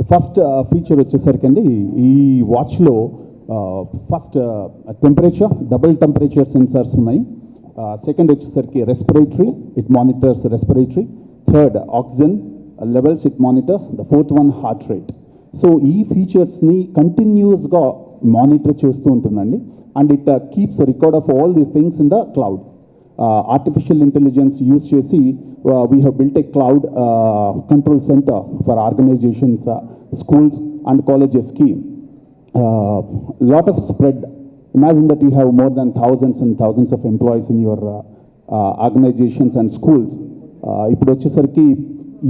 First feature వచ్చేసరికండి ఈ వాచ్లో first temperature, double temperature sensors ఉన్నాయి. సెకండ్ వచ్చేసరికి respiratory, it monitors respiratory. Third oxygen levels, it monitors. The fourth one heart rate. So ఈ ఫీచర్స్ని కంటిన్యూస్గా మానిటర్ చేస్తూ ఉంటుందండి. And it keeps record of all these things in the cloud. Artificial intelligence use చేసి we have built a cloud control center for organizations, schools and colleges scheme. Lot of spread. Imagine that you have more than thousands and thousands of employees in your organizations and schools. ఇప్పుడు వచ్చేసరికి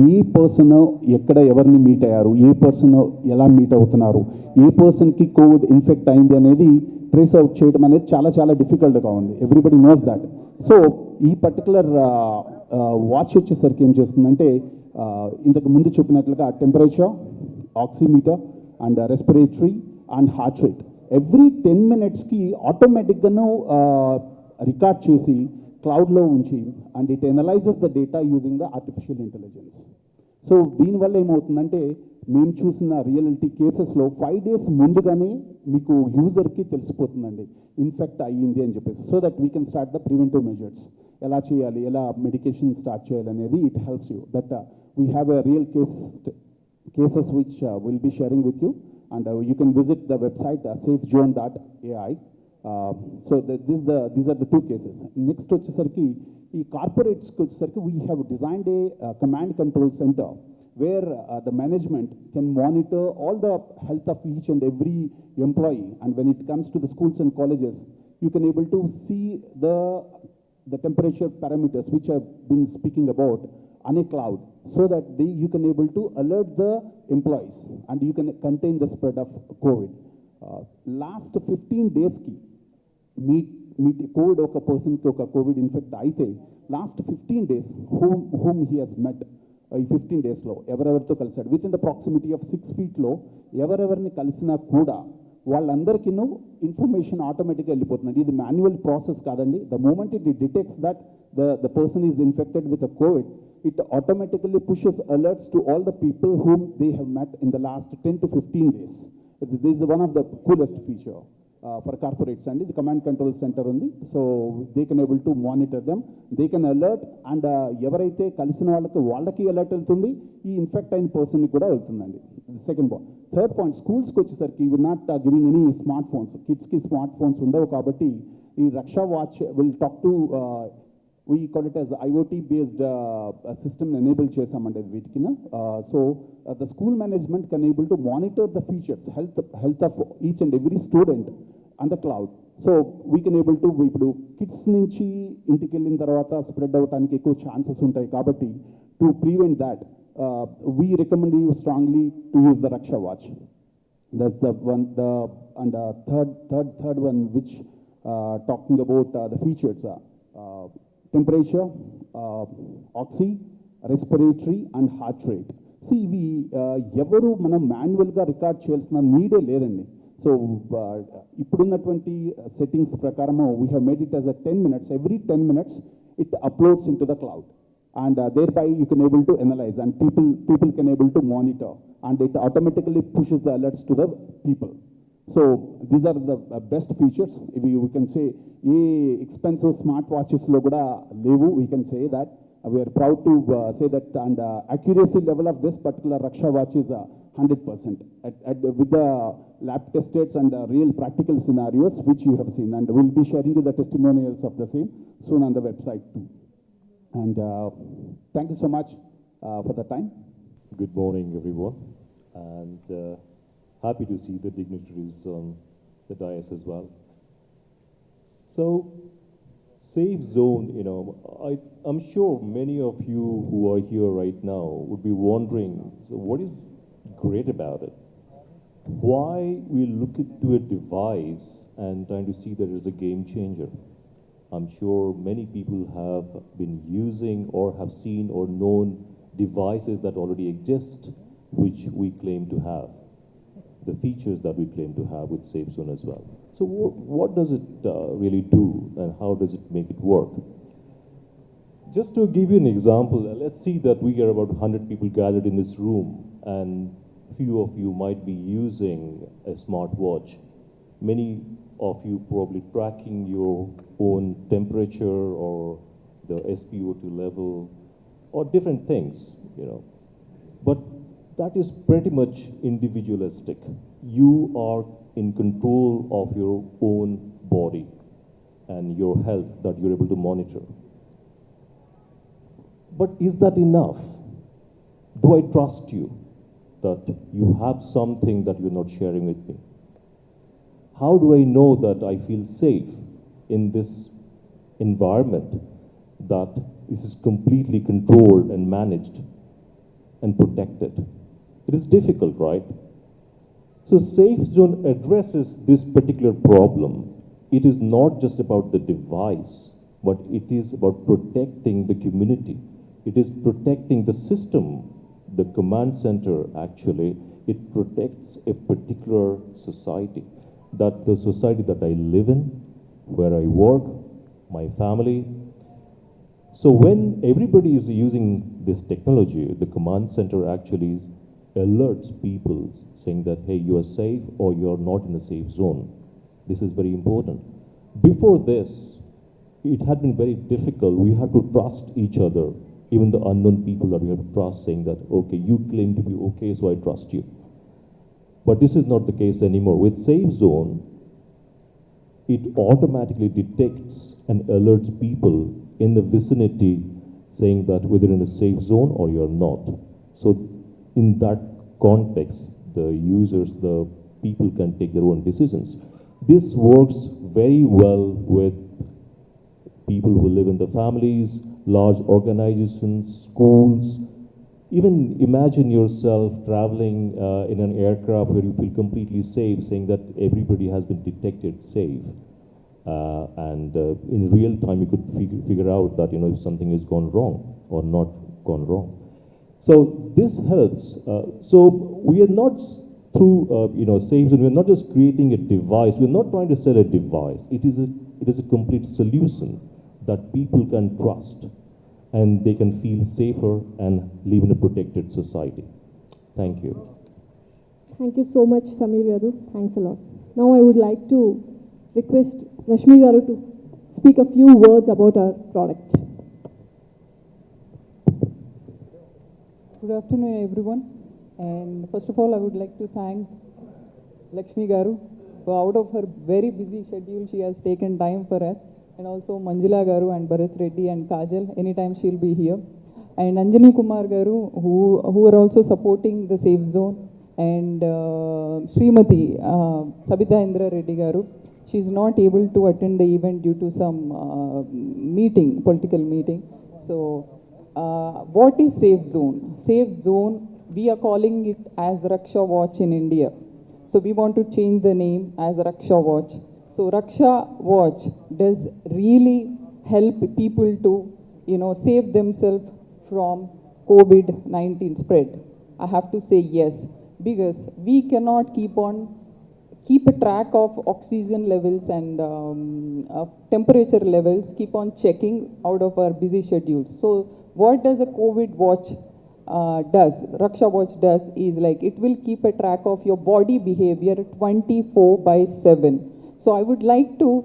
ఏ person ఎక్కడ ఎవరిని meet అయ్యారు, ఏ person ఎలా meet అవుతున్నారు, ఏ పర్సన్కి Covid infect అయింది అనేది ట్రేస్ అవుట్ చేయడం అనేది చాలా చాలా డిఫికల్ట్గా ఉంది. Everybody knows that. సో ఈ పర్టికులర్ వాచ్ వచ్చేసరికి ఏం చేస్తుందంటే ఇంతకు ముందు చెప్పినట్లుగా temperature, oximeter and respiratory and heart rate every 10 minutesకి ఆటోమేటిక్గాను రికార్డ్ చేసి క్లౌడ్లో ఉంచి and it analyses the data using the artificial intelligence. So దీనివల్ల ఏమవుతుందంటే మేము చూసిన రియలిటీ కేసెస్లో 5 days ముందుగానే మీకు యూజర్కి తెలిసిపోతుందండి ఇన్ఫెక్ట్ అయ్యింది అని చెప్పేసి. So that we can start the preventive measures. ఎలా చేయాలి, ఎలా మెడికేషన్ స్టార్ట్ చేయాలి అనేది it helps you. That we have a real cases which will be sharing with you and you can visit the website safezone.ai. So these are the 2 cases. Next వచ్చేసరికి ఈ కార్పొరేట్స్కి వచ్చేసరికి we have designed a command control centre where the management can monitor all the health of each and every employee. And when it comes to the schools and colleges, you can able to see the temperature parameters which I've been speaking about on a cloud, so that you can able to alert the employees and you can contain the spread of COVID. Last 15 days ki meet COVID oka person ki oka COVID infect aite last 15 days whom he has met ఈ 15 daysలో ఎవరెవరితో కలిసాడు with in the proximity of 6 feetలో ఎవరెవరిని కలిసినా కూడా వాళ్ళందరికీ information ఆటోమేటిక్గా వెళ్ళిపోతుందండి. ఇది మాన్యువల్ ప్రాసెస్ కాదండి. The moment it detects that the person is infected with the COVID, it automatically pushes alerts to all the people whom they have met in the last 10 to 15 days. This is one of the coolest feature for corporates అండి. ఇది command control centre ఉంది. So they can able to monitor them, they can alert and ఎవరైతే కలిసిన వాళ్ళకి alert వెళ్తుంది, ఈ infect అయిన పర్సన్కి కూడా వెళ్తుందండి. Second point. థర్డ్ పాయింట్, స్కూల్స్కి వచ్చేసరికి you not giving any smart phones. కిడ్స్కి స్మార్ట్ ఫోన్స్ ఉండవు కాబట్టి ఈ Raksha watch will talk to we call it as IoT based system enable chesamante veetikina. So the school management can able to monitor the features health of each and every student on the cloud. So we can able to ipudu kids nunchi intiki ellin tarvata spread avataniki ekku chances untayi kabatti to prevent that we recommend you strongly to use the Raksha watch. That's the one. And third one which talking about the features, temperature, oxy, respiratory and heart rate. See, we ఎవరు మనం మాన్యువల్గా record చేయాల్సిన నీడే లేదండి. So ఇప్పుడున్నటువంటి settings ప్రకారము we have made it as 10 minutes. Every 10 minutes it uploads into the cloud and thereby you can able to analyze and people can able to monitor and it automatically pushes the alerts to the people. So these are the best features. If we can say ఏ expensive smart వాచెస్లో కూడా లేవు. We can say that we're proud to say that and accuracy level of this particular Raksha watch is 100% with the lab tested and real practical scenarios which you have seen, and we'll be sharing you the testimonials of the same soon on the website too. And thank you so much for the time. Good morning everyone, and happy to see the dignitaries on the dais as well. So, Safe Zone, I'm sure many of you who are here right now would be wondering, so what is great about it? Why we look into a device and trying to see that it is a game changer? I'm sure many people have been using or have seen or known devices that already exist, which we claim to have. The features that we claim to have with Safe Zone as well. So what does it really do and how does it make it work? Just to give you an example, let's see that we are about 100 people gathered in this room, and few of you might be using a smartwatch. Many of you probably tracking your own temperature or the SpO2 level or different things, you know. But that is pretty much individualistic. You are in control of your own body and your health that you're able to monitor. But is that enough? Do I trust you that you have something that you're not sharing with me? How do I know that I feel safe in this environment that this is completely controlled and managed and protected? It is difficult, right? So Safe Zone addresses this particular problem. It is not just about the device, but it is about protecting the community. It is protecting the system, the command center actually. It protects a particular society, that the society that I live in, where I work, my family. So when everybody is using this technology, the command center actually alerts people saying that, hey, you are safe or you are not in a safe zone. This is very important. Before this, it had been very difficult. We had to trust each other, even the unknown people that we have to trust, saying that, okay, you claim to be okay, so I trust you. But this is not the case anymore. With Safe Zone, it automatically detects and alerts people in the vicinity saying that whether in a safe zone or you're not. So in that context, the users, the people can take their own decisions. This works very well with people who live in the families, large organizations, schools. Even imagine yourself traveling in an aircraft where you feel completely safe, saying that everybody has been detected safe. And in real time, you could figure out that, you know, if something has gone wrong or not gone wrong. So this helps. So we are not through, you know, Safe Zone, we're not just creating a device. We're not trying to sell a device. It is a complete solution that people can trust, and they can feel safer and live in a protected society. Thank you. Thank you so much, Samir Garu. Thanks a lot. Now I would like to request Rashmi Garu to speak a few words about our product. Good afternoon, everyone. And first of all, I would like to thank Lakshmi Garu for out of her very busy schedule, she has taken time for us. And also Manjula Garu and Bharat Reddy and Kajal, anytime she'll be here. And Anjani Kumar Garu, who are also supporting the Safe Zone. And Srimati Sabita Indra Reddy Garu, she's not able to attend the event due to some meeting, political meeting. So what is Safe Zone? Safe Zone, we are calling it as Raksha Watch in India. So we want to change the name as Raksha Watch. So Raksha Watch does really help people to, you know, save themselves from COVID-19 spread. I have to say yes, because we cannot keep a track of oxygen levels and temperature levels, keep on checking out of our busy schedules. So what does a COVID watch Raksha Watch does is like it will keep a track of your body behavior 24/7. So I would like to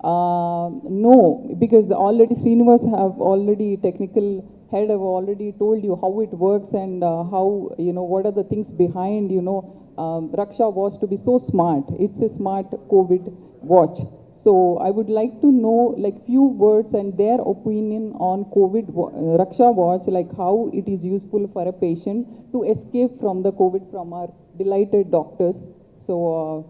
know, because already Srinivas have already, technical head have already told you how it works and how, you know, what are the things behind, you know, Raksha Watch to be so smart. It's a smart COVID watch. So I would like to know like few words and their opinion on COVID Raksha Watch, like how it is useful for a patient to escape from the COVID from our delighted doctors. So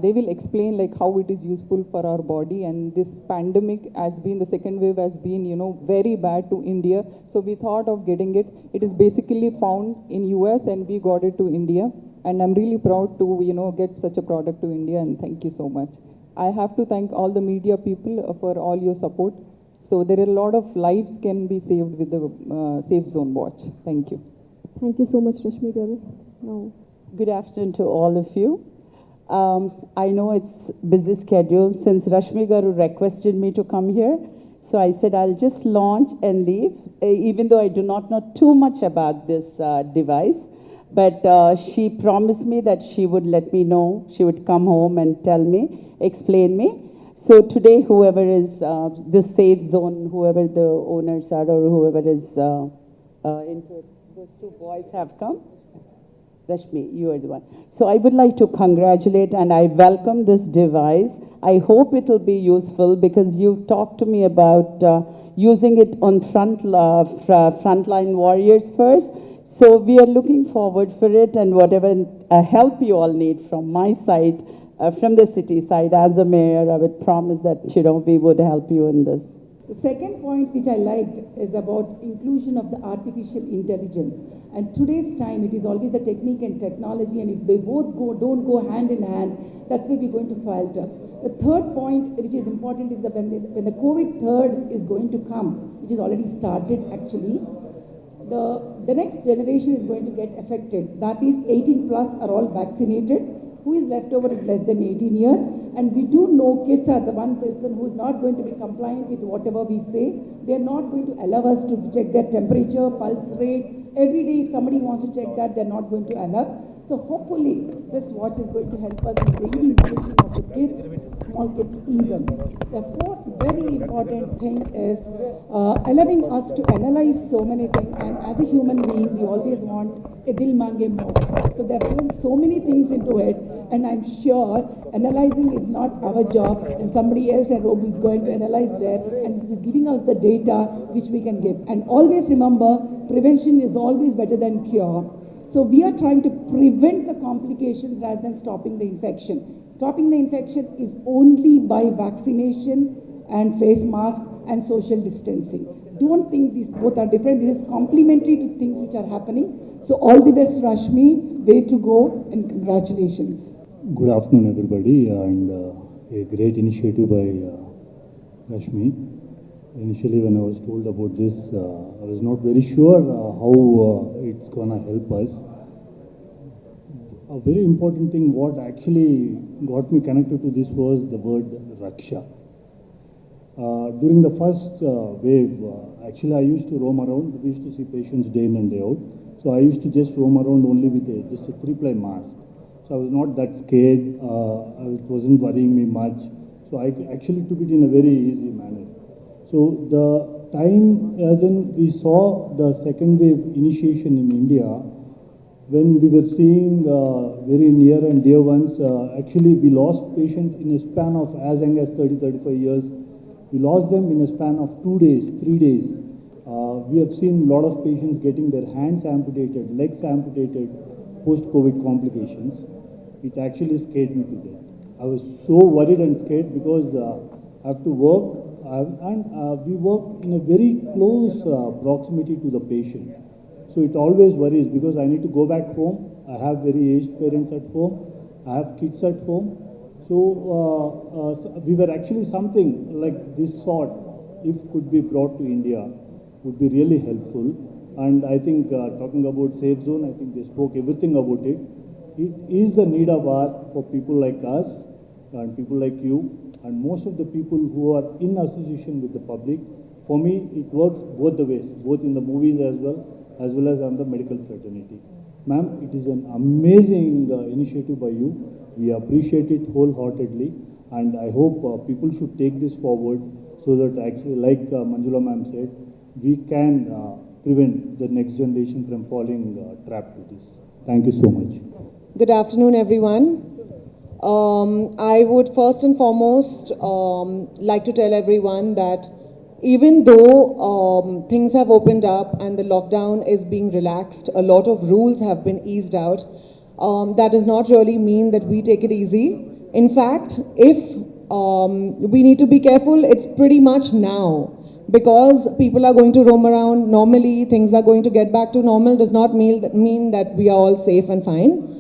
they will explain like how it is useful for our body, and this pandemic has been, the second wave has been, you know, very bad to India. So we thought of getting it. It is basically found in US and we got it to India. And I'm really proud to, you know, get such a product to India, and thank you so much. I have to thank all the media people for all your support. So there are a lot of lives can be saved with the Safe Zone watch. Thank you. Thank you so much, Rashmi Garu. Now, good afternoon to all of you. I know it's busy schedule since Rashmi Garu requested me to come here. So I said I'll just launch and leave, even though I do not know too much about this device. But she promised me that she would let me know, she would come home and tell me, explain me. So today, whoever is this safe zone, whoever the owners are or whoever is into it, those two boys have come. Rashmi, you are the one. So I would like to congratulate and I welcome this device. I hope it will be useful because you talked to me about using it on frontline warriors first. So we are looking forward for it and whatever help you all need from my side, from the city side, as a mayor, I would promise that, we would help you in this. The second point which I liked is about inclusion of the artificial intelligence. And today's time, it is always the technique and technology, and if they both don't go hand in hand, that's where we're going to falter. The third point, which is important, is that when the COVID third is going to come, which is already started actually, the next generation is going to get affected. That is 18 plus are all vaccinated. Who is left over is less than 18 years. And we do know kids are the one person who is not going to be compliant with whatever we say. They are not going to allow us to check their temperature, pulse rate. Every day if somebody wants to check that, they're not going to allow. So hopefully this watch is going to help us in daily immunity of the kids, small kids even. The fourth very important thing is allowing us to analyze so many things, and as a human being we always want a dil mange more. So they're putting so many things into it, and I'm sure analyzing is not our job, and somebody else at Rob is going to analyze there and is giving us the data which we can give. And always remember, prevention is always better than cure. So we are trying to prevent the complications rather than stopping the infection. Stopping the infection is only by vaccination and face mask and social distancing. Don't think these both are different. This is complementary to things which are happening. So all the best, Rashmi. Way to go, and congratulations. Good afternoon, everybody, and a great initiative by Rashmi. Initially, when I was told about this, I was not very sure how it's gonna help us. A very important thing, what actually got me connected to this was the word Raksha. During the first wave, actually I used to roam around. We used to see patients day in and day out. So I used to just roam around only with just a 3-ply mask. So I was not that scared. It wasn't worrying me much. So I actually took it in a very easy manner. So the time as in we saw the second wave initiation in India, when we were seeing very near and dear ones, actually we lost patients in a span of as young as 30-35 years. We lost them in a span of 2 days, 3 days. We have seen a lot of patients getting their hands amputated, legs amputated, post-COVID complications. It actually scared me to death. I was so worried and scared because I have to work. And we work in a very close proximity to the patient. So it always worries because I need to go back home. I have very aged parents at home. I have kids at home. So we were actually something like this sort, if could be brought to India, would be really helpful. And I think talking about Safe Zone, I think they spoke everything about it. It is the need of hour for people like us and people like you. And most of the people who are in association with the public, for me, it works both the ways, both in the movies as well as on the medical fraternity. Ma'am, it is an amazing initiative by you. We appreciate it wholeheartedly, and I hope people should take this forward so that actually, like Manjula ma'am said, we can prevent the next generation from falling trapped to this. Thank you so much. Good afternoon, everyone. I would first and foremost like to tell everyone that even though things have opened up and the lockdown is being relaxed, a lot of rules have been eased out, that does not really mean that we take it easy. In fact, if we need to be careful, it's pretty much now. Because people are going to roam around normally, things are going to get back to normal, does not mean that we are all safe and fine.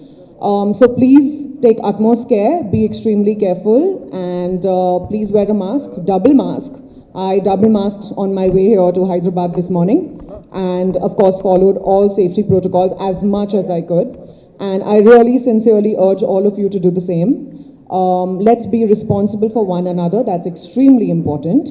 So please take utmost care, be extremely careful, and please wear a mask, double mask. I double masked on my way here to Hyderabad this morning, and of course followed all safety protocols as much as I could. And I really sincerely urge all of you to do the same. Let's be responsible for one another, that's extremely important.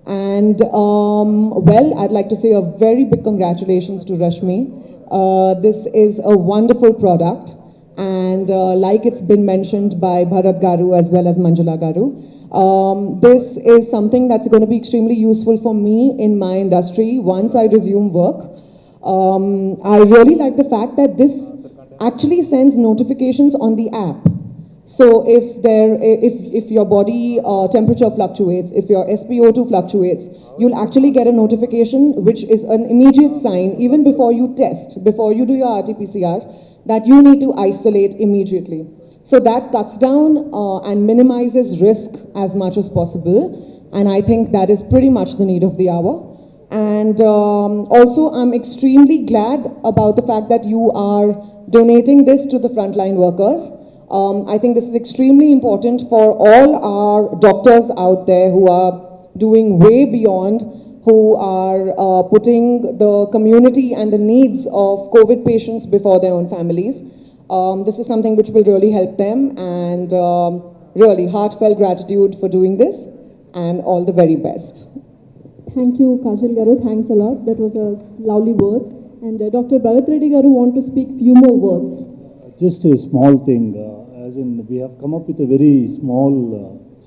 And well, I'd like to say a very big congratulations to Rashmi. This is a wonderful product, and like it's been mentioned by Bharat Garu as well as Manjula Garu, this is something that's going to be extremely useful for me in my industry once I resume work. I really like the fact that this actually sends notifications on the app. So if your body temperature fluctuates, if your SpO2 fluctuates, you'll actually get a notification which is an immediate sign even before you test, before you do your RT-PCR, that you need to isolate immediately. So that cuts down and minimizes risk as much as possible, and I think that is pretty much the need of the hour. And also, I'm extremely glad about the fact that you are donating this to the frontline workers. I think this is extremely important for all our doctors out there who are doing way beyond, who are putting the community and the needs of COVID patients before their own families. This is something which will really help them, and really heartfelt gratitude for doing this, and all the very best. Thank you, Kajal Garu. Thanks a lot. That was a lovely words. And Dr. Bharat Reddy Garu want to speak few more words. Just a small thing, as in we have come up with a very small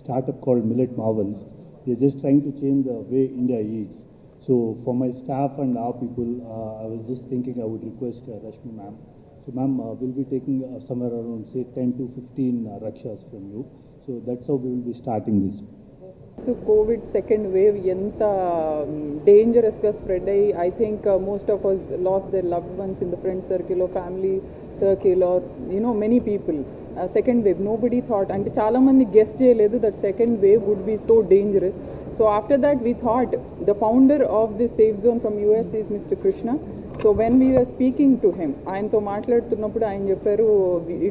startup called Millet Marvels. We are just trying to change the way India eats. So for my staff and our people, I was just thinking I would request Rashmi ma'am. So ma'am, we'll be taking somewhere around say 10 to 15 rakshas from you. So that's how we will be starting this. So COVID second wave ఎంత dangerousగా spread అయ్యి I think most of us lost their loved ones in the friend circle or family circle or many people. Second wave nobody thought, అంటే చాలా మంది guess చేయలేదు that second wave would be so dangerous. So after that we thought the founder of this safe zone from US is Mr. Krishna. So when we were speaking to him, ఆయనతో మాట్లాడుతున్నప్పుడు ఆయన చెప్పారు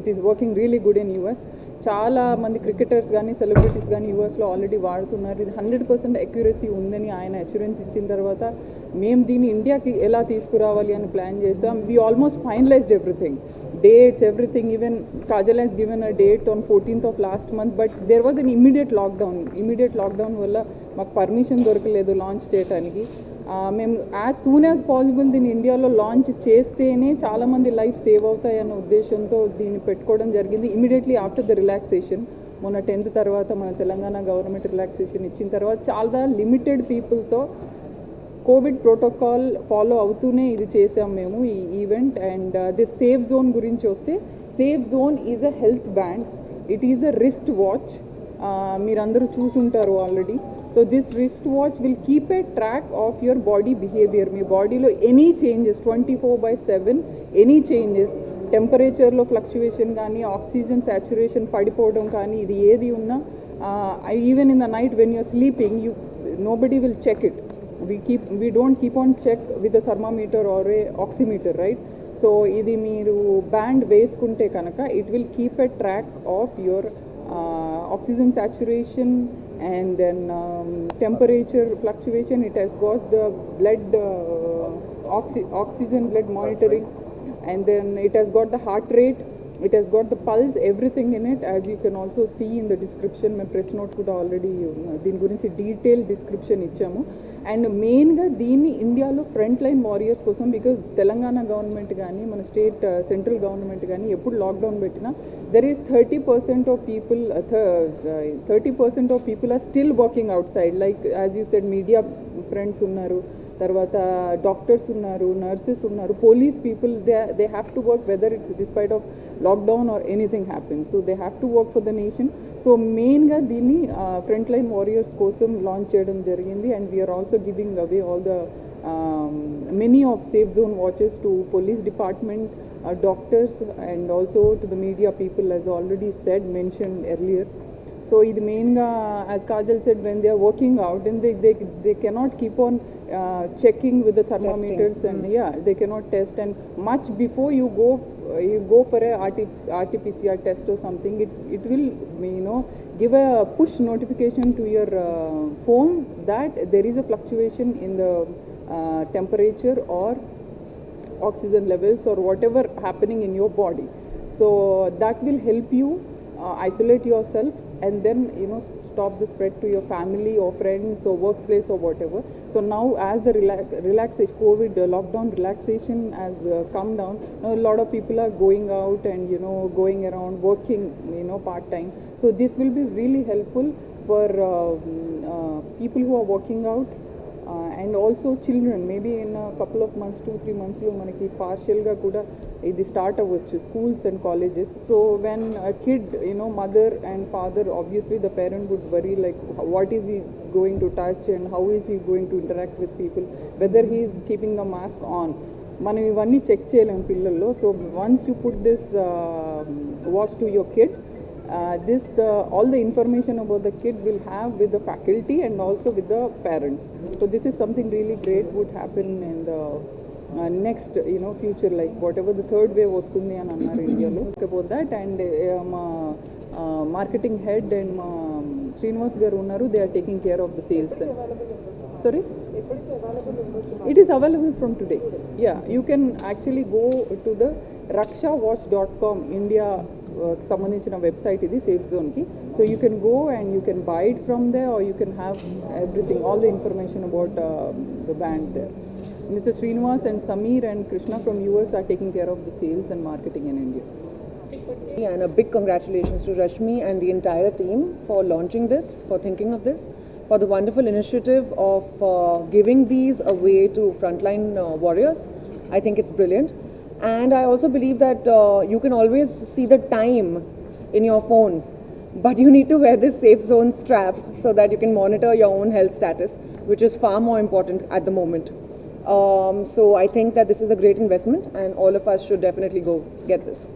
it is working really good in US. చాలా మంది cricketers కానీ celebrities కానీ యూఎస్లో already వాడుతున్నారు. ఇది 100% అక్యురసీ ఉందని ఆయన అష్యూరెన్స్ ఇచ్చిన తర్వాత మేము దీన్ని ఇండియాకి ఎలా తీసుకురావాలి అని ప్లాన్ చేసాం. We almost finalised everything, dates, everything. Even Kajal has given a date on 14th of last month, but there was an immediate lockdown వల్ల మాకు పర్మిషన్ దొరకలేదు లాంచ్ చేయడానికి. మేము యాజ్ సూన్ యాజ్ పాసిబుల్ దీన్ని ఇండియాలో లాంచ్ చేస్తేనే చాలామంది లైఫ్ సేవ్ అవుతాయన్న ఉద్దేశంతో దీన్ని పెట్టుకోవడం జరిగింది. ఇమీడియట్లీ ఆఫ్టర్ ద రిలాక్సేషన్, మొన్న 10th తర్వాత మన తెలంగాణ గవర్నమెంట్ రిలాక్సేషన్ ఇచ్చిన తర్వాత చాలా లిమిటెడ్ పీపుల్తో కోవిడ్ ప్రోటోకాల్ ఫాలో అవుతూనే ఇది చేసాం మేము ఈ event. And this safe zone గురించి వస్తే, safe zone is a health band, it is a wrist watch. మీరందరూ చూసుంటారు already. So this wristwatch will keep a track of your body behavior. మీ బాడీలో ఎనీ చేంజెస్ 24/7 ఎనీ చేంజెస్, టెంపరేచర్లో fluctuation కానీ, oxygen saturation పడిపోవడం కానీ, ఇది ఏది ఉన్నా even in the night when you're sleeping nobody will check it. We don't keep on check with a thermometer or a oximeter, right? So ఇది మీరు band వేసుకుంటే కనుక it will keep a track of your oxygen saturation and then temperature fluctuation. It has got the blood oxygen blood monitoring, and then it has got the heart rate, it has got the pulse, everything in it, as you can also see in the description. My press note kuda already దీని గురించి detail description ఇచ్చాము. And మెయిన్గా దీన్ని ఇండియాలో front line warriors కోసం, because Telangana government కానీ మన state central government కానీ ఎప్పుడు లాక్డౌన్ పెట్టినా there is 30% of people 30% of people are still working outside, like as you said, media friends unnaru, తర్వాత డాక్టర్స్ ఉన్నారు, నర్సెస్ ఉన్నారు, police people, they have to work whether it's despite of lockdown or anything happens. So they have to work for the nation. So మెయిన్గా దీన్ని front line warriors కోసం launch చేయడం జరిగింది. And we are also giving away all the many of safe zone watches to police department, doctors, and also to the media people, as already said, mentioned earlier. So ఇది మెయిన్గా, as Kajal said, when they are working out and they cannot keep on checking with the thermometers and they cannot test, and much before you go for a RT-PCR test or something, it will give a push notification to your phone that there is a fluctuation in the temperature or oxygen levels or whatever happening in your body. So that will help you isolate yourself and then stop the spread to your family or friends or workplace or whatever. So now as the relaxation, COVID lockdown relaxation has come down, now a lot of people are going out and going around working part-time. So this will be really helpful for people who are working out. And also children, maybe in a couple of months, 2-3 months lo manaki partial ga kuda idi start avvachu, schools and colleges. So when a kid, mother and father, obviously the parent would worry like what is he going to touch and how is he going to interact with people, whether he is keeping the mask on. మనం ఇవన్నీ check చేయలేం పిల్లల్లో. So once you put this watch to your kid, all the information about the kid will have with the faculty and also with the parents. So this is something really great would happen in the next future, like whatever the third wave vastundi ani annaru India lo about that. And marketing head and Srinivas garu unnaru, they are taking care of the sales. Sorry, it is available from today. Yeah, you can actually go to the rakshawatch.com India సంబంధించిన website ఇది safe జోన్కి. So you can go and you can buy it from there, or you can have everything, all the information about the band there. Mr. Srinivas and Sameer and Krishna from US are taking care of the sales and marketing in India. And a big congratulations to Rashmi and the entire team for launching this, for thinking of this, for the wonderful initiative of giving these away to frontline warriors. I think it's brilliant. And I also believe that you can always see the time in your phone, but you need to wear this safe zone strap so that you can monitor your own health status, which is far more important at the moment. So I think that this is a great investment and all of us should definitely go get this.